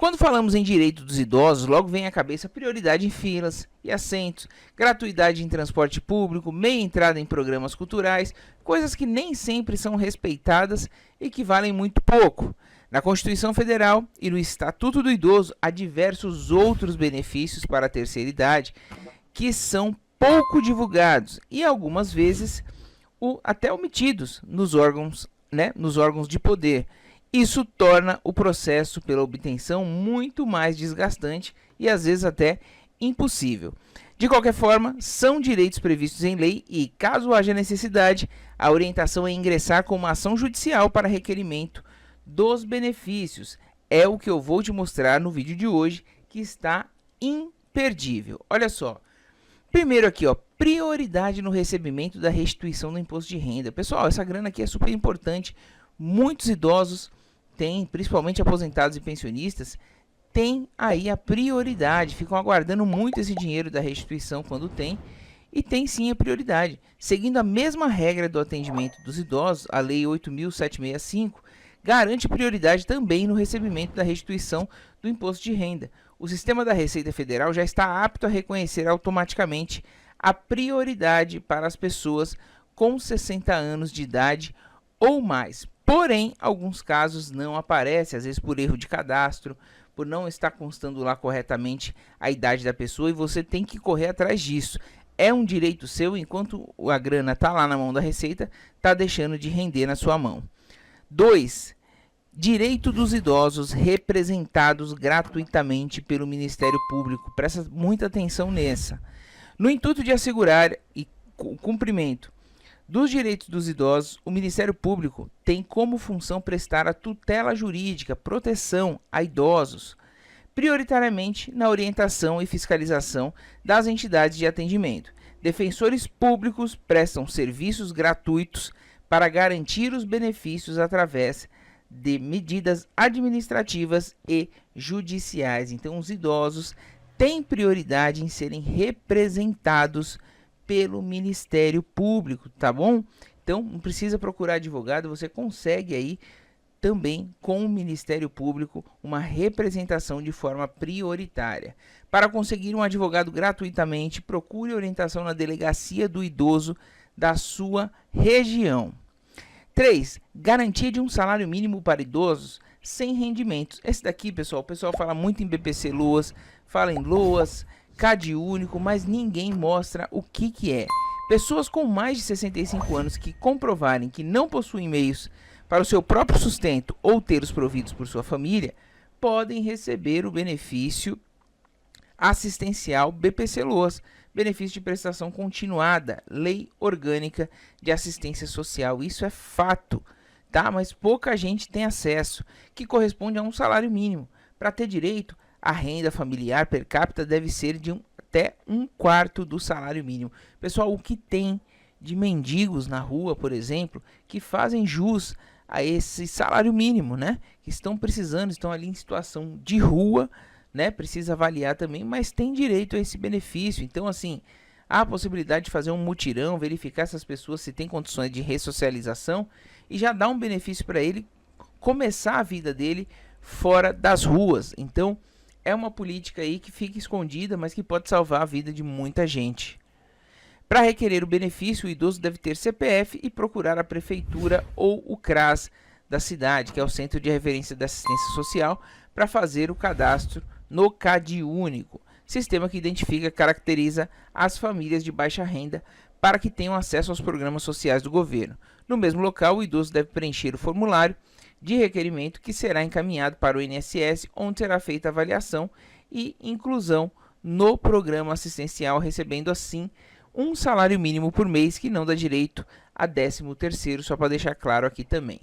Quando falamos em direito dos idosos, logo vem à cabeça prioridade em filas e assentos, gratuidade em transporte público, meia entrada em programas culturais, coisas que nem sempre são respeitadas e que valem muito pouco. Na Constituição Federal e no Estatuto do Idoso há diversos outros benefícios para a terceira idade que são pouco divulgados e algumas vezes até omitidos nos órgãos de poder. Isso torna o processo pela obtenção muito mais desgastante e às vezes até impossível. De qualquer forma, são direitos previstos em lei e, caso haja necessidade, a orientação é ingressar com uma ação judicial para requerimento dos benefícios. É o que eu vou te mostrar no vídeo de hoje, que está imperdível. Olha só. Primeiro aqui, ó, prioridade no recebimento da restituição do imposto de renda. Pessoal, essa grana aqui é super importante. Muitos idosos têm, principalmente aposentados e pensionistas, têm aí a prioridade, ficam aguardando muito esse dinheiro da restituição quando tem, e tem sim a prioridade. Seguindo a mesma regra do atendimento dos idosos, a Lei 8.765 garante prioridade também no recebimento da restituição do imposto de renda. O sistema da Receita Federal já está apto a reconhecer automaticamente a prioridade para as pessoas com 60 anos de idade ou mais. Porém, alguns casos não aparecem, às vezes por erro de cadastro, por não estar constando lá corretamente a idade da pessoa, e você tem que correr atrás disso. É um direito seu, enquanto a grana está lá na mão da Receita, está deixando de render na sua mão. 2. Direito dos idosos representados gratuitamente pelo Ministério Público. Presta muita atenção nessa. No intuito de assegurar o cumprimento dos direitos dos idosos, o Ministério Público tem como função prestar a tutela jurídica, proteção a idosos, prioritariamente na orientação e fiscalização das entidades de atendimento. Defensores públicos prestam serviços gratuitos para garantir os benefícios através de medidas administrativas e judiciais. Então, os idosos têm prioridade em serem representados pelo Ministério Público, tá bom? Então, não precisa procurar advogado, você consegue aí também com o Ministério Público uma representação de forma prioritária. Para conseguir um advogado gratuitamente, procure orientação na delegacia do idoso da sua região. 3. Garantia de um salário mínimo para idosos sem rendimentos. Esse daqui, pessoal, o pessoal fala muito em BPC Loas, fala em Loas, CAD único, mas ninguém mostra o que é. Pessoas com mais de 65 anos que comprovarem que não possuem meios para o seu próprio sustento ou ter os providos por sua família, podem receber o benefício assistencial BPC Loas, benefício de prestação continuada, Lei Orgânica de Assistência Social. Isso é fato, tá? Mas pouca gente tem acesso, que corresponde a um salário mínimo. Para ter direito, a renda familiar per capita deve ser de até 1/4 do salário mínimo. Pessoal, o que tem de mendigos na rua, por exemplo, que fazem jus a esse salário mínimo, né? Que estão precisando, estão ali em situação de rua, né? Precisa avaliar também, mas tem direito a esse benefício. Então, assim, há a possibilidade de fazer um mutirão, verificar essas pessoas se têm condições de ressocialização e já dar um benefício para ele começar a vida dele fora das ruas. Então, é uma política aí que fica escondida, mas que pode salvar a vida de muita gente. Para requerer o benefício, o idoso deve ter CPF e procurar a prefeitura ou o CRAS da cidade, que é o Centro de Referência da Assistência Social, para fazer o cadastro no CAD único, sistema que identifica e caracteriza as famílias de baixa renda para que tenham acesso aos programas sociais do governo. No mesmo local, o idoso deve preencher o formulário de requerimento que será encaminhado para o INSS, onde será feita a avaliação e inclusão no programa assistencial, recebendo assim um salário mínimo por mês, que não dá direito a 13º, só para deixar claro aqui também.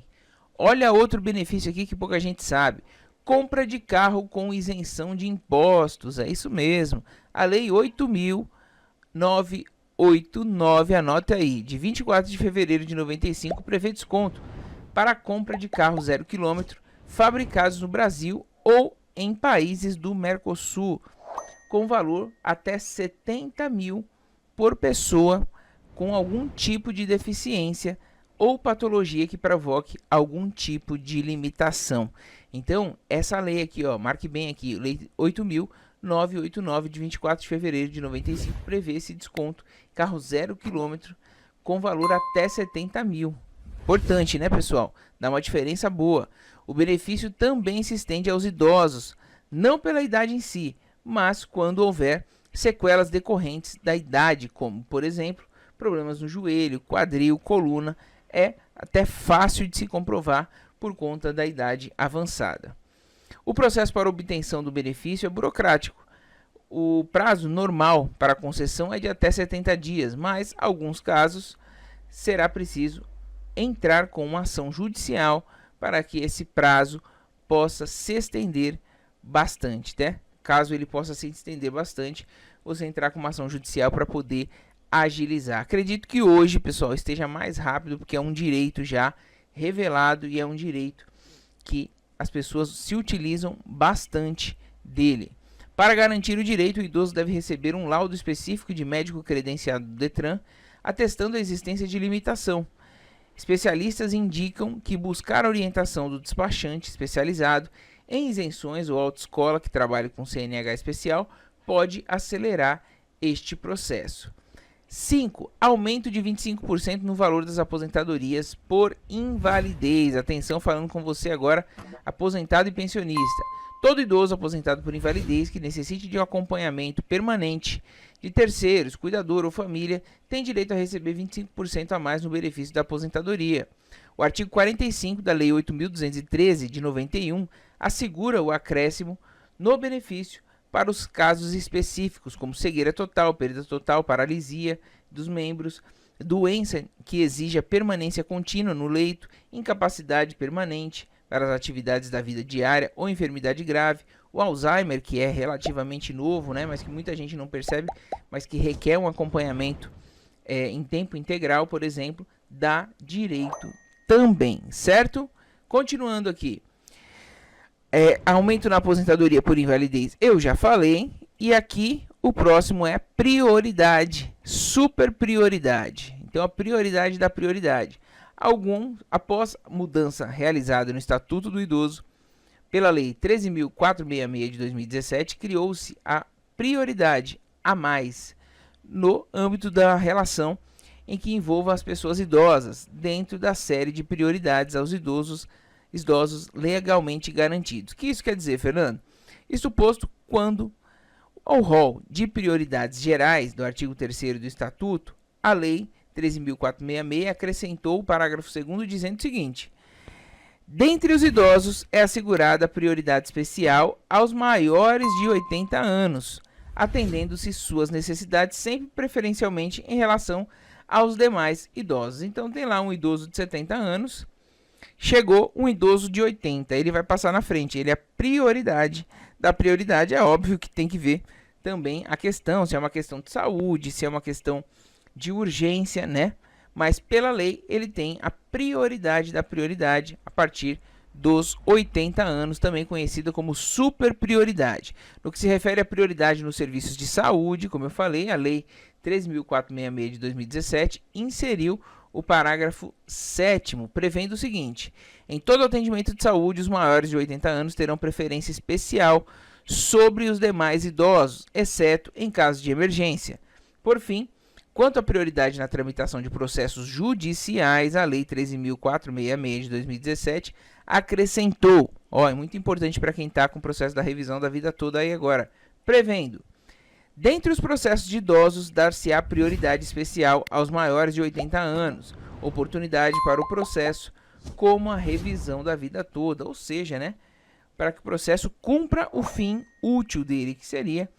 Olha outro benefício aqui que pouca gente sabe. Compra de carro com isenção de impostos, é isso mesmo. A Lei 8.989, anota aí, de 24 de fevereiro de 95, prevê desconto para a compra de carros 0 km fabricados no Brasil ou em países do Mercosul, com valor até 70 mil por pessoa com algum tipo de deficiência ou patologia que provoque algum tipo de limitação. Então, essa lei aqui, ó, marque bem aqui, lei 8.989 de 24 de fevereiro de 95 prevê esse desconto carro 0 km com valor até 70 mil. Importante, né, pessoal? Dá uma diferença boa. O benefício também se estende aos idosos, não pela idade em si, mas quando houver sequelas decorrentes da idade, como, por exemplo, problemas no joelho, quadril, coluna, é até fácil de se comprovar por conta da idade avançada. O processo para obtenção do benefício é burocrático. O prazo normal para a concessão é de até 70 dias, mas, em alguns casos, será preciso entrar com uma ação judicial para que esse prazo possa se estender bastante, né? Caso ele possa se estender bastante, você entrar com uma ação judicial para poder agilizar. Acredito que hoje, pessoal, esteja mais rápido, porque é um direito já revelado e é um direito que as pessoas se utilizam bastante dele. Para garantir o direito, o idoso deve receber um laudo específico de médico credenciado do Detran, atestando a existência de limitação. Especialistas indicam que buscar a orientação do despachante especializado em isenções ou autoescola que trabalhe com CNH especial pode acelerar este processo. 5. Aumento de 25% no valor das aposentadorias por invalidez. Atenção, falando com você agora, aposentado e pensionista. Todo idoso aposentado por invalidez que necessite de um acompanhamento permanente de terceiros, cuidador ou família, tem direito a receber 25% a mais no benefício da aposentadoria. O artigo 45 da Lei 8.213 de 91 assegura o acréscimo no benefício para os casos específicos, como cegueira total, perda total, paralisia dos membros, doença que exija permanência contínua no leito, incapacidade permanente para as atividades da vida diária ou enfermidade grave, o Alzheimer, que é relativamente novo, né, mas que muita gente não percebe, mas que requer um acompanhamento em tempo integral, por exemplo, dá direito também, certo? Continuando aqui. Aumento na aposentadoria por invalidez, eu já falei. E aqui o próximo é prioridade, super prioridade. Então a prioridade da prioridade. Após mudança realizada no Estatuto do Idoso, pela Lei 13.466 de 2017, criou-se a prioridade a mais no âmbito da relação em que envolva as pessoas idosas, dentro da série de prioridades aos idosos legalmente garantidos. O que isso quer dizer, Fernando? Isso posto quando ao rol de prioridades gerais do artigo 3º do Estatuto, a Lei 13.466 acrescentou o parágrafo 2º dizendo o seguinte: dentre os idosos é assegurada prioridade especial aos maiores de 80 anos, atendendo-se suas necessidades sempre preferencialmente em relação aos demais idosos. Então tem lá um idoso de 70 anos, chegou um idoso de 80, ele vai passar na frente, ele é a prioridade da prioridade. É óbvio que tem que ver também a questão, se é uma questão de saúde, se é uma questão de urgência, né? Mas pela lei ele tem a prioridade da prioridade a partir dos 80 anos, também conhecida como super prioridade. No que se refere à prioridade nos serviços de saúde, como eu falei, a Lei 13.466 de 2017 inseriu o parágrafo 7º, prevendo o seguinte: em todo atendimento de saúde, os maiores de 80 anos terão preferência especial sobre os demais idosos, exceto em caso de emergência. Por fim, quanto à prioridade na tramitação de processos judiciais, a Lei 13.466 de 2017 acrescentou, é muito importante para quem está com o processo da revisão da vida toda aí agora, prevendo: dentre os processos de idosos, dar-se-á prioridade especial aos maiores de 80 anos, oportunidade para o processo como a revisão da vida toda, ou seja, né, para que o processo cumpra o fim útil dele, que seria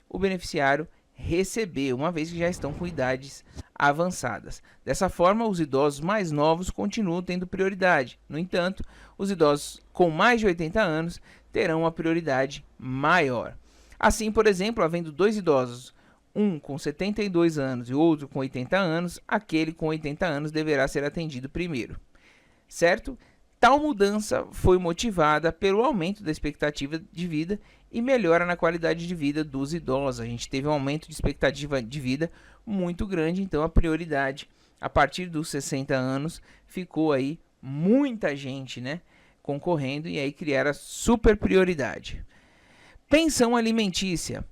o beneficiário receber, uma vez que já estão com idades avançadas. Dessa forma, os idosos mais novos continuam tendo prioridade. No entanto, os idosos com mais de 80 anos terão uma prioridade maior. Assim, por exemplo, havendo dois idosos, um com 72 anos e outro com 80 anos, aquele com 80 anos deverá ser atendido primeiro, certo? Tal mudança foi motivada pelo aumento da expectativa de vida e melhora na qualidade de vida dos idosos. A gente teve um aumento de expectativa de vida muito grande, então a prioridade a partir dos 60 anos, ficou aí muita gente, né, concorrendo, e aí criaram a super prioridade. Pensão alimentícia.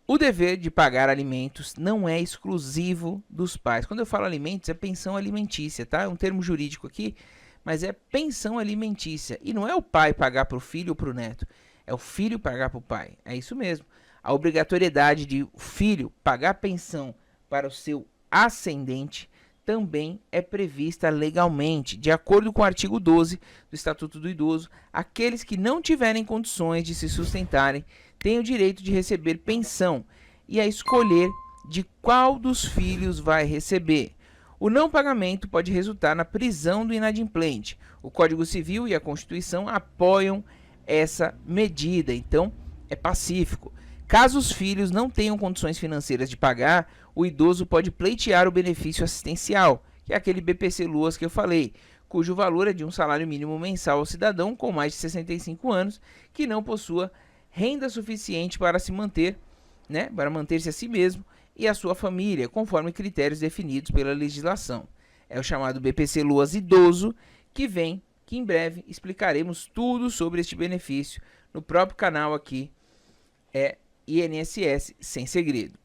O dever de pagar alimentos não é exclusivo dos pais. Quando eu falo alimentos, é pensão alimentícia, tá? É um termo jurídico aqui, mas é pensão alimentícia. E não é o pai pagar para o filho ou para o neto, é o filho pagar para o pai. É isso mesmo. A obrigatoriedade de o filho pagar pensão para o seu ascendente também é prevista legalmente. De acordo com o artigo 12 do Estatuto do Idoso, aqueles que não tiverem condições de se sustentarem têm o direito de receber pensão e a escolher de qual dos filhos vai receber. O não pagamento pode resultar na prisão do inadimplente. O Código Civil e a Constituição apoiam essa medida, então é pacífico. Caso os filhos não tenham condições financeiras de pagar, o idoso pode pleitear o benefício assistencial, que é aquele BPC Luas que eu falei, cujo valor é de um salário mínimo mensal ao cidadão com mais de 65 anos que não possua renda suficiente para se manter, né, para manter-se a si mesmo e a sua família, conforme critérios definidos pela legislação. É o chamado BPC Luas Idoso, que em breve explicaremos tudo sobre este benefício no próprio canal aqui, INSS Sem Segredo.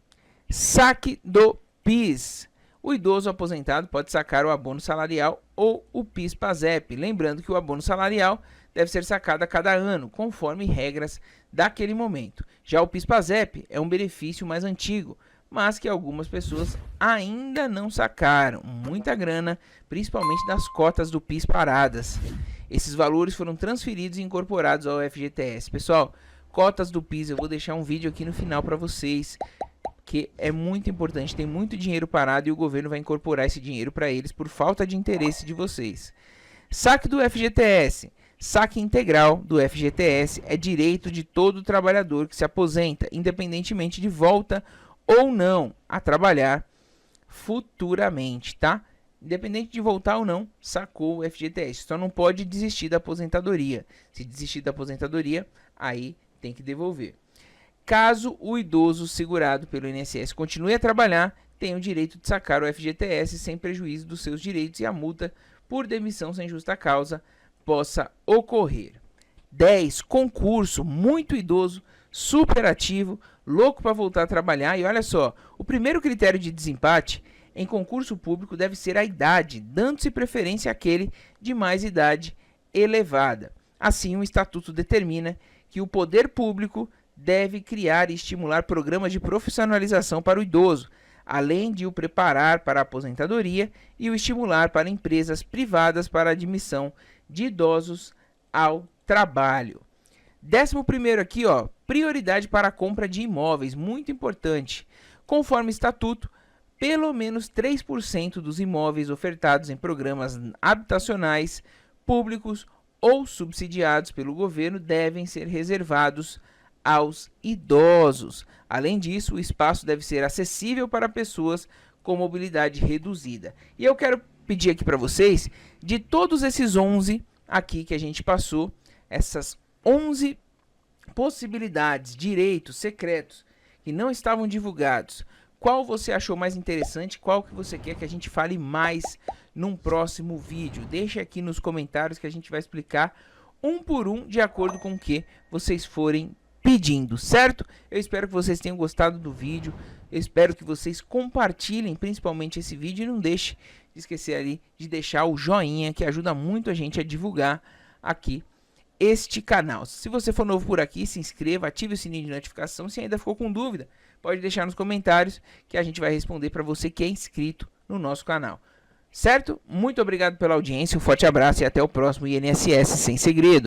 Saque do PIS. O idoso aposentado pode sacar o abono salarial ou o PIS/PASEP. Lembrando que o abono salarial deve ser sacado a cada ano, conforme regras daquele momento. Já o PIS/PASEP é um benefício mais antigo, mas que algumas pessoas ainda não sacaram. Muita grana, principalmente das cotas do PIS paradas. Esses valores foram transferidos e incorporados ao FGTS. Pessoal, cotas do PIS, eu vou deixar um vídeo aqui no final para vocês, que é muito importante, tem muito dinheiro parado e o governo vai incorporar esse dinheiro para eles por falta de interesse de vocês. Saque do FGTS. Saque integral do FGTS é direito de todo trabalhador que se aposenta, independentemente de volta ou não a trabalhar futuramente, tá? Independente de voltar ou não, sacou o FGTS. Só não pode desistir da aposentadoria. Se desistir da aposentadoria, aí tem que devolver. Caso o idoso segurado pelo INSS continue a trabalhar, tem o direito de sacar o FGTS sem prejuízo dos seus direitos e a multa por demissão sem justa causa possa ocorrer. 10. Concurso. Muito idoso, super ativo, louco para voltar a trabalhar. E olha só, o primeiro critério de desempate em concurso público deve ser a idade, dando-se preferência àquele de mais idade elevada. Assim, o Estatuto determina que o poder público deve criar e estimular programas de profissionalização para o idoso, além de o preparar para a aposentadoria e o estimular para empresas privadas para a admissão de idosos ao trabalho. 11º aqui, ó, prioridade para a compra de imóveis, muito importante. Conforme estatuto, pelo menos 3% dos imóveis ofertados em programas habitacionais públicos ou subsidiados pelo governo devem ser reservados aos idosos. Além disso, o espaço deve ser acessível para pessoas com mobilidade reduzida. E eu quero pedir aqui para vocês, de todos esses 11 aqui que a gente passou, essas 11 possibilidades, direitos secretos que não estavam divulgados, qual você achou mais interessante, qual que você quer que a gente fale mais num próximo vídeo? Deixa aqui nos comentários que a gente vai explicar um por um de acordo com o que vocês forem pedindo, certo? Eu espero que vocês tenham gostado do vídeo, eu espero que vocês compartilhem principalmente esse vídeo e não deixe de esquecer ali de deixar o joinha, que ajuda muito a gente a divulgar aqui este canal. Se você for novo por aqui, se inscreva, ative o sininho de notificação. Se ainda ficou com dúvida, pode deixar nos comentários que a gente vai responder para você que é inscrito no nosso canal. Certo? Muito obrigado pela audiência, um forte abraço e até o próximo INSS Sem Segredo.